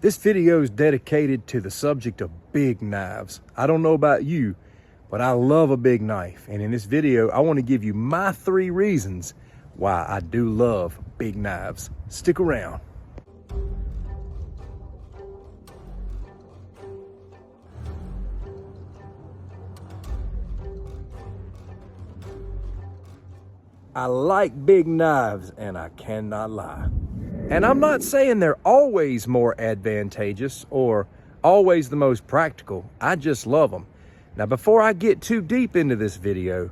This video is dedicated to the subject of big knives. I don't know about you, but I love a big knife. And in this video, I want to give you my 3 reasons why I do love big knives. Stick around. I like big knives, and I cannot lie. And I'm not saying they're always more advantageous or always the most practical. I just love them. Now, before I get too deep into this video,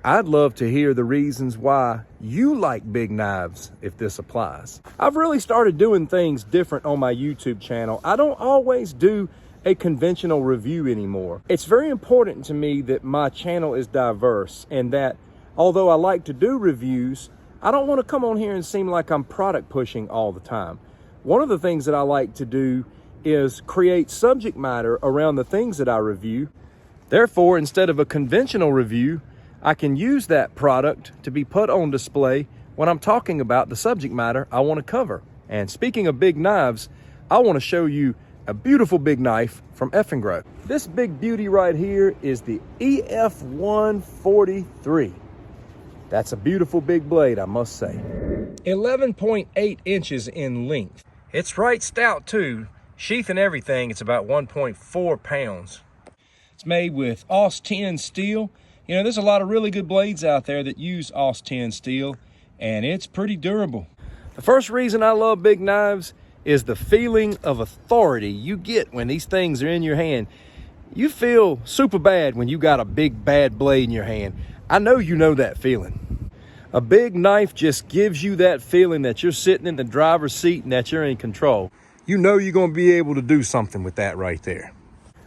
I'd love to hear the reasons why you like big knives if this applies. I've really started doing things different on my YouTube channel. I don't always do a conventional review anymore. It's very important to me that my channel is diverse, and that although I like to do reviews, I don't want to come on here and seem like I'm product pushing all the time. One of the things that I like to do is create subject matter around the things that I review. Therefore, instead of a conventional review, I can use that product to be put on display when I'm talking about the subject matter I want to cover. And speaking of big knives, I want to show you a beautiful big knife from Eafengrow. This big beauty right here is the EF143. That's a beautiful big blade, I must say. 11.8 inches in length. It's right stout too. Sheath and everything, it's about 1.4 pounds. It's made with Aus 10 steel. You know, there's a lot of really good blades out there that use Aus 10 steel, and it's pretty durable. The first reason I love big knives is the feeling of authority you get when these things are in your hand. You feel super bad when you got a big bad blade in your hand. I know you know that feeling. A big knife just gives you that feeling that you're sitting in the driver's seat and that you're in control. You know you're going to be able to do something with that right there.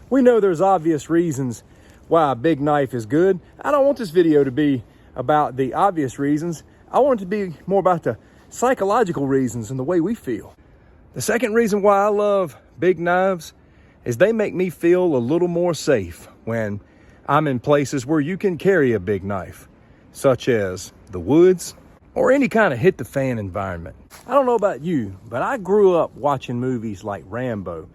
We know there's obvious reasons why a big knife is good. I don't want this video to be about the obvious reasons. I want it to be more about the psychological reasons and the way we feel. The second reason why I love big knives is they make me feel a little more safe when I'm in places where you can carry a big knife, such as the woods or any kind of hit the fan environment. I don't know about you, but I grew up watching movies like Rambo,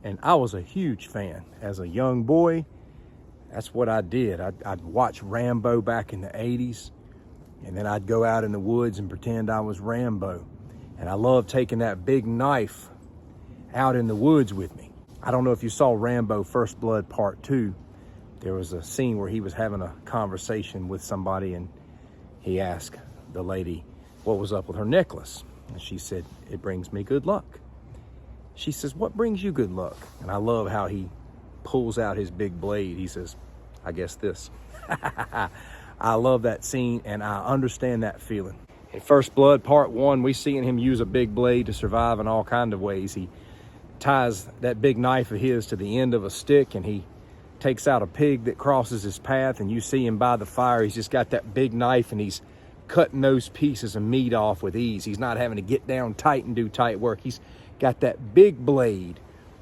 and I was a huge fan. As a young boy, that's what I did. I'd watch Rambo back in the 80s, and then I'd go out in the woods and pretend I was Rambo. And I loved taking that big knife out in the woods with me. I don't know if you saw Rambo First Blood Part 2. There was a scene where he was having a conversation with somebody, and he asked the lady what was up with her necklace. And she said, "It brings me good luck." She says, "What brings you good luck?" And I love how he pulls out his big blade. He says, "I guess this." I love that scene, and I understand that feeling. In First Blood Part 1, we seen him use a big blade to survive in all kinds of ways. He ties that big knife of his to the end of a stick, and he takes out a pig that crosses his path, and you see him by the fire. He's just got that big knife, and he's cutting those pieces of meat off with ease. He's not having to get down tight and do tight work. He's got that big blade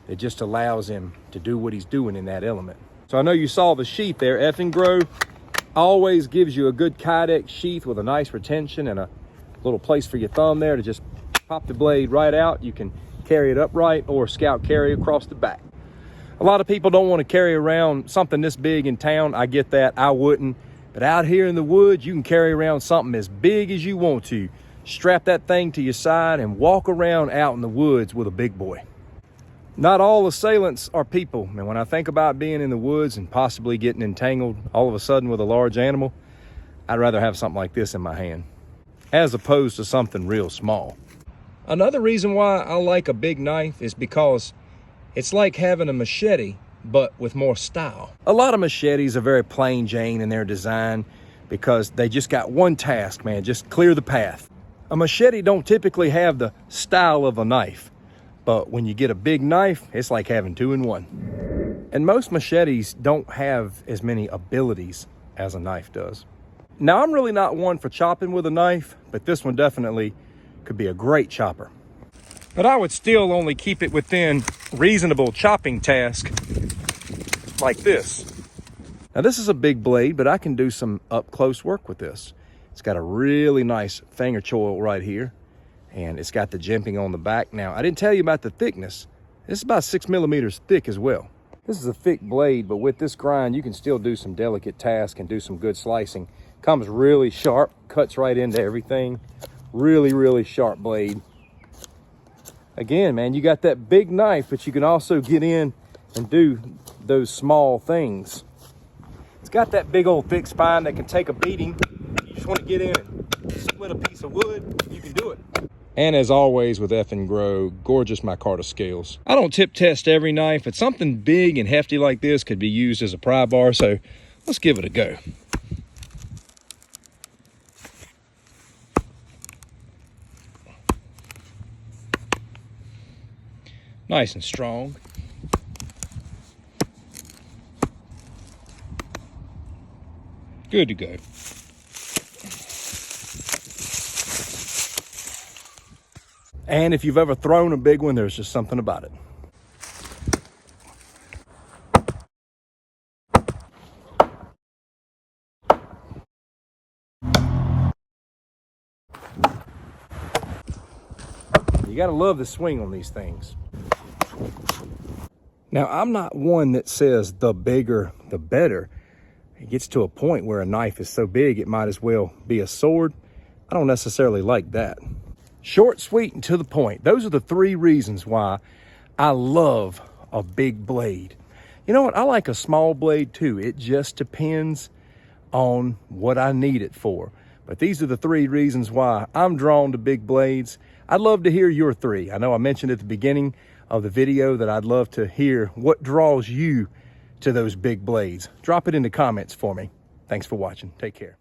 that just allows him to do what he's doing in that element. So I know you saw the sheath there. Eafengrow always gives you a good Kydex sheath with a nice retention and a little place for your thumb there to just pop the blade right out. You can carry it upright or scout carry across the back. A lot of people don't want to carry around something this big in town. I get that. I wouldn't. But out here in the woods, you can carry around something as big as you want to. Strap that thing to your side and walk around out in the woods with a big boy. Not all assailants are people. And when I think about being in the woods and possibly getting entangled all of a sudden with a large animal, I'd rather have something like this in my hand, as opposed to something real small. Another reason why I like a big knife is because it's like having a machete, but with more style. A lot of machetes are very plain Jane in their design because they just got one task, man, just clear the path. A machete don't typically have the style of a knife, but when you get a big knife, it's like having 2 in 1. And most machetes don't have as many abilities as a knife does. Now, I'm really not one for chopping with a knife, but this one definitely could be a great chopper. But I would still only keep it within reasonable chopping task like this. Now, this is a big blade, but I can do some up close work with this. It's got a really nice finger choil right here, and it's got the jimping on the back. Now, I didn't tell you about the thickness. This is about 6 millimeters thick as well. This is a thick blade, but with this grind, you can still do some delicate tasks and do some good slicing. Comes really sharp, cuts right into everything. Really, really sharp blade. Again, man, you got that big knife, but you can also get in and do those small things. It's got that big old thick spine that can take a beating. You just want to get in and split a piece of wood, you can do it. And as always with Eafengrow, gorgeous micarta scales. I don't tip test every knife, but something big and hefty like this could be used as a pry bar, so let's give it a go. Nice and strong. Good to go. And if you've ever thrown a big one, there's just something about it. You gotta love the swing on these things. Now, I'm not one that says the bigger, the better. It gets to a point where a knife is so big, it might as well be a sword. I don't necessarily like that. Short, sweet, and to the point. Those are the 3 reasons why I love a big blade. You know what? I like a small blade too. It just depends on what I need it for. But these are the 3 reasons why I'm drawn to big blades. I'd love to hear your 3. I know I mentioned at the beginning of the video that I'd love to hear what draws you to those big blades. Drop it in the comments for me. Thanks for watching. Take care.